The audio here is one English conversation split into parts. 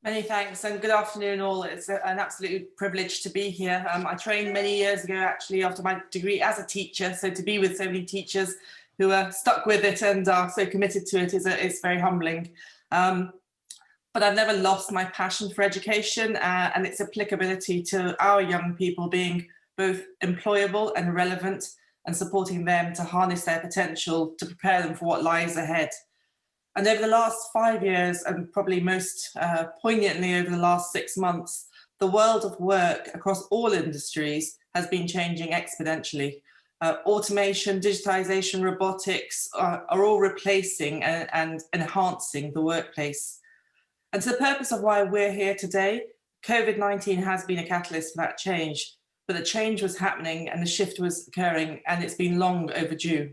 Many thanks and good afternoon all. It's an absolute privilege to be here. I trained many years ago actually after my degree as a teacher, so to be with so many teachers who are stuck with it and are so committed to it is very humbling. But I've never lost my passion for education and its applicability to our young people being both employable and relevant and supporting them to harness their potential to prepare them for what lies ahead. And over the last 5 years, and probably most poignantly over the last 6 months, the world of work across all industries has been changing exponentially. Automation, digitization, robotics are all replacing and enhancing the workplace. And to the purpose of why we're here today, COVID-19 has been a catalyst for that change, but the change was happening and the shift was occurring, and it's been long overdue.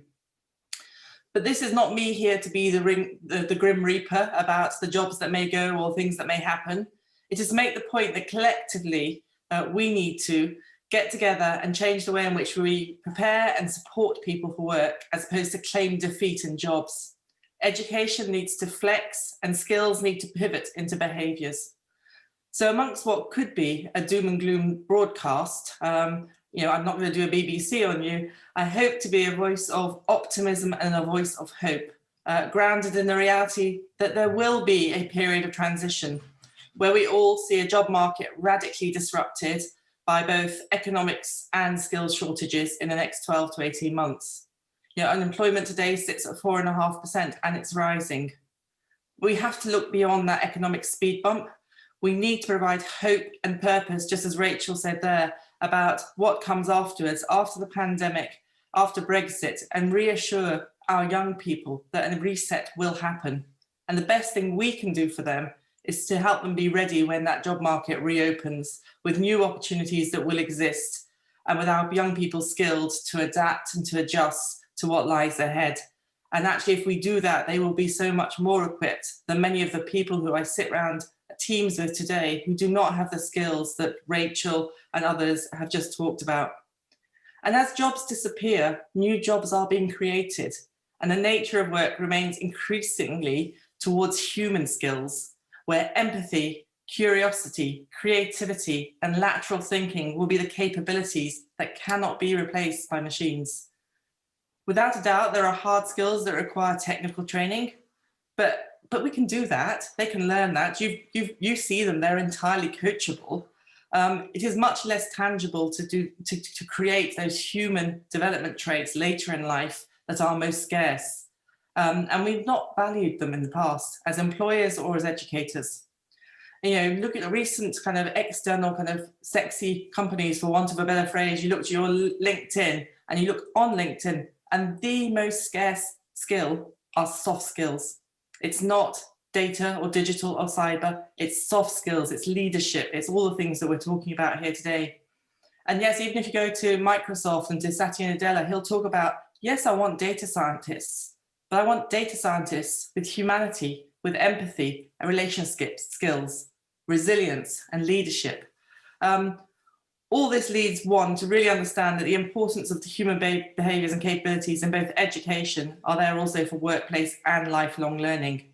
But this is not me here to be the grim reaper about the jobs that may go or things that may happen. It is to make the point that collectively we need to get together and change the way in which we prepare and support people for work as opposed to claim defeat in jobs. Education needs to flex and skills need to pivot into behaviours. So amongst what could be a doom and gloom broadcast, I'm not going to do a BBC on you. I hope to be a voice of optimism and a voice of hope, grounded in the reality that there will be a period of transition where we all see a job market radically disrupted by both economics and skills shortages in the next 12 to 18 months. Unemployment today sits at 4.5% and it's rising. We have to look beyond that economic speed bump. We need to provide hope and purpose, just as Rachel said there, about what comes afterwards, after the pandemic, after Brexit, and reassure our young people that a reset will happen. And the best thing we can do for them is to help them be ready when that job market reopens with new opportunities that will exist, and with our young people skilled to adapt and to adjust to what lies ahead. And actually, if we do that, they will be so much more equipped than many of the people who I sit around teams with today who do not have the skills that Rachel and others have just talked about. And as jobs disappear, new jobs are being created, and the nature of work remains increasingly towards human skills, where empathy, curiosity, creativity, and lateral thinking will be the capabilities that cannot be replaced by machines. Without a doubt, there are hard skills that require technical training, but we can do that. They can learn that. You see them, they're entirely coachable. It is much less tangible to create those human development traits later in life that are most scarce. And we've not valued them in the past as employers or as educators. Look at the recent kind of external kind of sexy companies, for want of a better phrase. You look to your LinkedIn and you look on LinkedIn, and the most scarce skill are soft skills. It's not data or digital or cyber, it's soft skills, it's leadership, it's all the things that we're talking about here today. And yes, even if you go to Microsoft and to Satya Nadella, he'll talk about, yes, I want data scientists, but I want data scientists with humanity, with empathy and relationship skills, resilience and leadership. All this leads one to really understand that the importance of the human behaviours and capabilities in both education are there also for workplace and lifelong learning.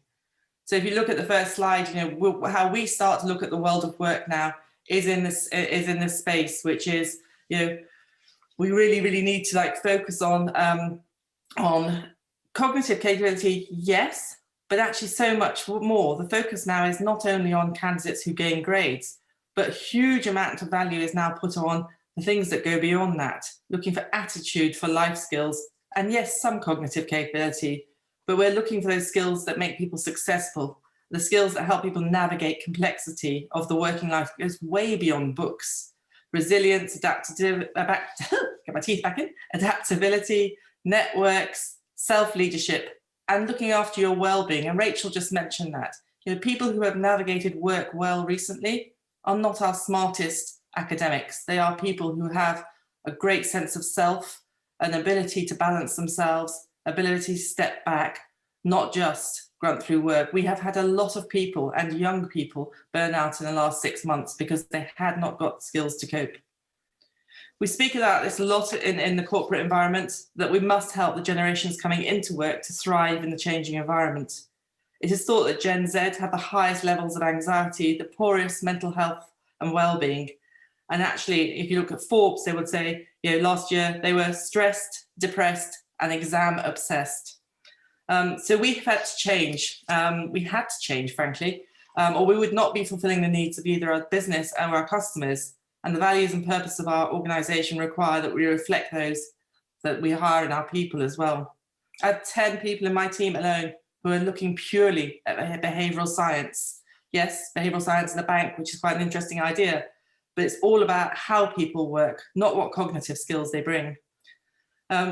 So if you look at the first slide, how we start to look at the world of work now is in this space, which is, we really need to focus on cognitive capability, yes, but actually so much more. The focus now is not only on candidates who gain grades, but a huge amount of value is now put on the things that go beyond that, looking for attitude, for life skills, and yes, some cognitive capability, but we're looking for those skills that make people successful, the skills that help people navigate complexity of the working life goes way beyond books. Resilience, get my teeth back in, adaptability, networks, self-leadership, and looking after your well-being. And Rachel just mentioned that. People who have navigated work well recently are not our smartest academics. They are people who have a great sense of self, an ability to balance themselves, ability to step back, not just grunt through work. We have had a lot of people and young people burn out in the last 6 months because they had not got skills to cope. We speak about this a lot in the corporate environment, that we must help the generations coming into work to thrive in the changing environment. It is thought that Gen Z have the highest levels of anxiety, the poorest mental health and well-being. And actually, if you look at Forbes, they would say, last year they were stressed, depressed, and exam obsessed. So we've had to change. We had to change, frankly, or we would not be fulfilling the needs of either our business or our customers. And the values and purpose of our organisation require that we reflect those that we hire in our people as well. I have 10 people in my team alone who are looking purely at behavioural science. Yes, behavioural science in a bank, which is quite an interesting idea, but it's all about how people work, not what cognitive skills they bring.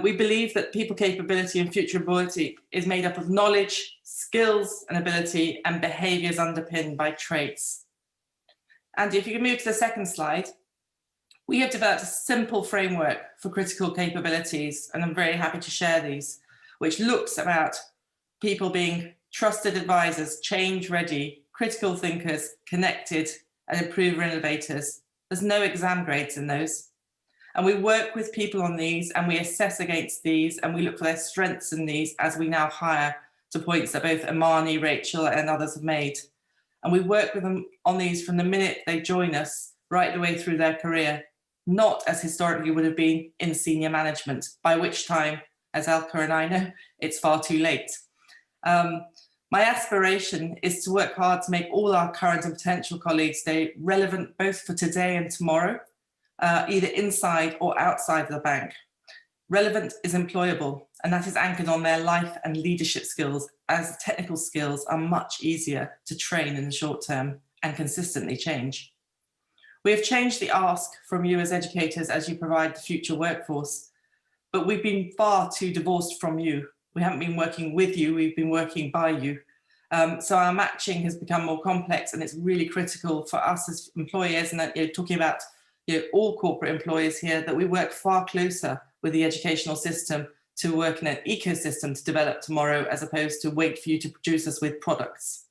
We believe that people capability and future ability is made up of knowledge, skills and ability, and behaviours underpinned by traits. And if you can move to the second slide, we have developed a simple framework for critical capabilities, and I'm very happy to share these, which looks about people being trusted advisors, change ready, critical thinkers, connected, and improver innovators. There's no exam grades in those. And we work with people on these, and we assess against these, and we look for their strengths in these as we now hire, to points that both Amani, Rachel, and others have made. And we work with them on these from the minute they join us right the way through their career, not as historically would have been in senior management, by which time, as Elka and I know, it's far too late. My aspiration is to work hard to make all our current and potential colleagues stay relevant both for today and tomorrow, either inside or outside of the bank. Relevant is employable, and that is anchored on their life and leadership skills, as technical skills are much easier to train in the short term and consistently change. We have changed the ask from you as educators as you provide the future workforce, but we've been far too divorced from you. We haven't been working with you, we've been working by you. So our matching has become more complex, and it's really critical for us as employers, and talking about all corporate employers here, that we work far closer with the educational system to work in an ecosystem to develop tomorrow, as opposed to wait for you to produce us with products.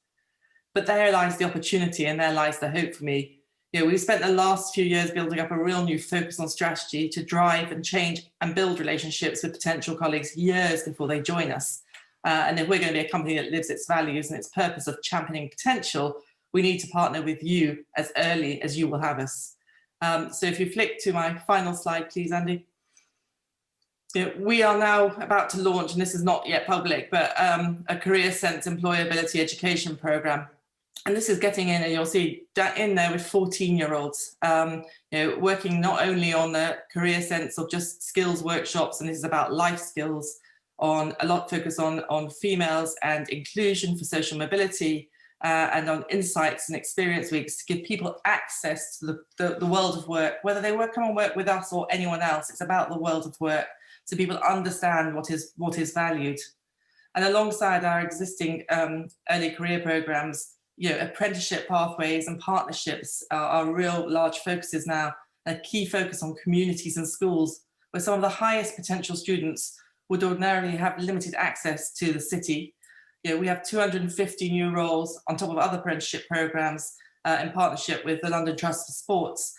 But there lies the opportunity, and there lies the hope for me. We've spent the last few years building up a real new focus on strategy to drive and change and build relationships with potential colleagues years before they join us. And if we're going to be a company that lives its values and its purpose of championing potential, we need to partner with you as early as you will have us. So if you flick to my final slide, please, Andy. We are now about to launch, and this is not yet public, but a Career Sense employability education program. And this is getting in, and you'll see that in there with 14-year-olds, working not only on the Career Sense of just skills workshops, and this is about life skills, on a lot focus on females and inclusion for social mobility, and on insights and experience weeks to give people access to the world of work, whether they come and work with us or anyone else. It's about the world of work, so people understand what is valued. And alongside our existing early career programs, apprenticeship pathways and partnerships are real large focuses now, a key focus on communities and schools, where some of the highest potential students would ordinarily have limited access to the city. We have 250 new roles on top of other apprenticeship programs in partnership with the London Trust for Sports,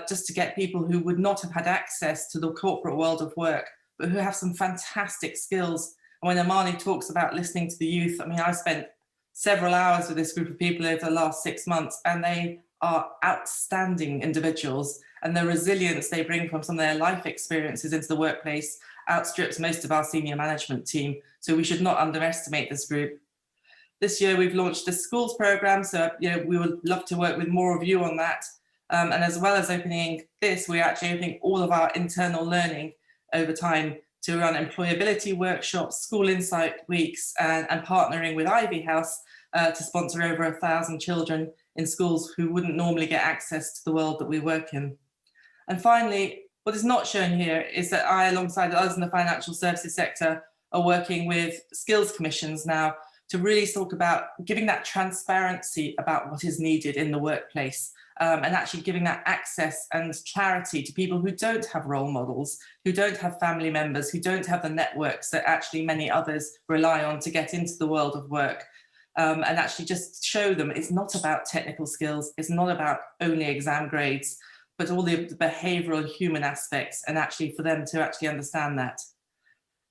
just to get people who would not have had access to the corporate world of work, but who have some fantastic skills. And when Amani talks about listening to the youth, I mean, I spent several hours with this group of people over the last 6 months, and they are outstanding individuals, and the resilience they bring from some of their life experiences into the workplace outstrips most of our senior management team. So we should not underestimate this group. This year we've launched a schools program, so we would love to work with more of you on that. And as well as opening this, we're actually opening all of our internal learning over time to run employability workshops, school insight weeks, and partnering with Ivy House to sponsor over 1,000 children in schools who wouldn't normally get access to the world that we work in. And finally, what is not shown here is that I, alongside others in the financial services sector, are working with skills commissions now to really talk about giving that transparency about what is needed in the workplace, and actually giving that access and clarity to people who don't have role models, who don't have family members, who don't have the networks that actually many others rely on to get into the world of work. And actually just show them it's not about technical skills, it's not about only exam grades, but all the behavioural and human aspects, and actually for them to actually understand that.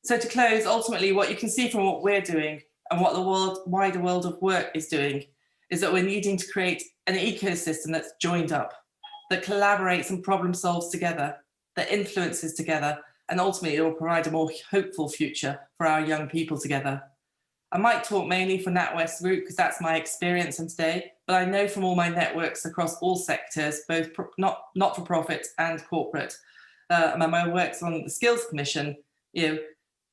So to close, ultimately what you can see from what we're doing and what the wider world of work is doing is that we're needing to create an ecosystem that's joined up, that collaborates and problem solves together, that influences together, and ultimately it will provide a more hopeful future for our young people together. I might talk mainly for NatWest Group because that's my experience in today, but I know from all my networks across all sectors, both not-for-profit and corporate, and my works on the Skills Commission,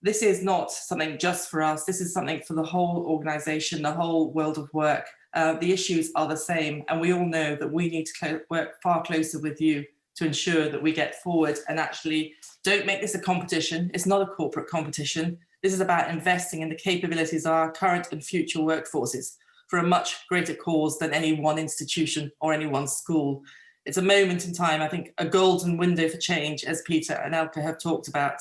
this is not something just for us. This is something for the whole organisation, the whole world of work. The issues are the same, and we all know that we need to work far closer with you to ensure that we get forward and actually don't make this a competition. It's not a corporate competition. This is about investing in the capabilities of our current and future workforces for a much greater cause than any one institution or any one school. It's a moment in time, I think, a golden window for change, as Peter and Elke have talked about,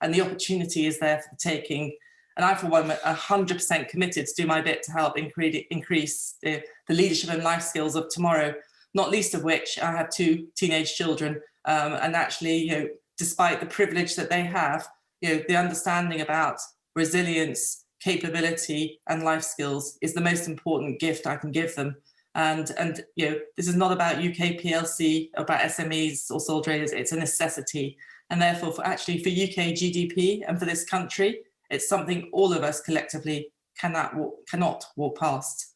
and the opportunity is there for the taking. And I, for one, am 100% committed to do my bit to help increase the leadership and life skills of tomorrow, not least of which I have 2 teenage children. And actually, despite the privilege that they have, the understanding about resilience, capability, and life skills is the most important gift I can give them. And this is not about UK PLC, about SMEs or sole traders. It's a necessity. And therefore, for UK GDP and for this country, it's something all of us collectively cannot walk past.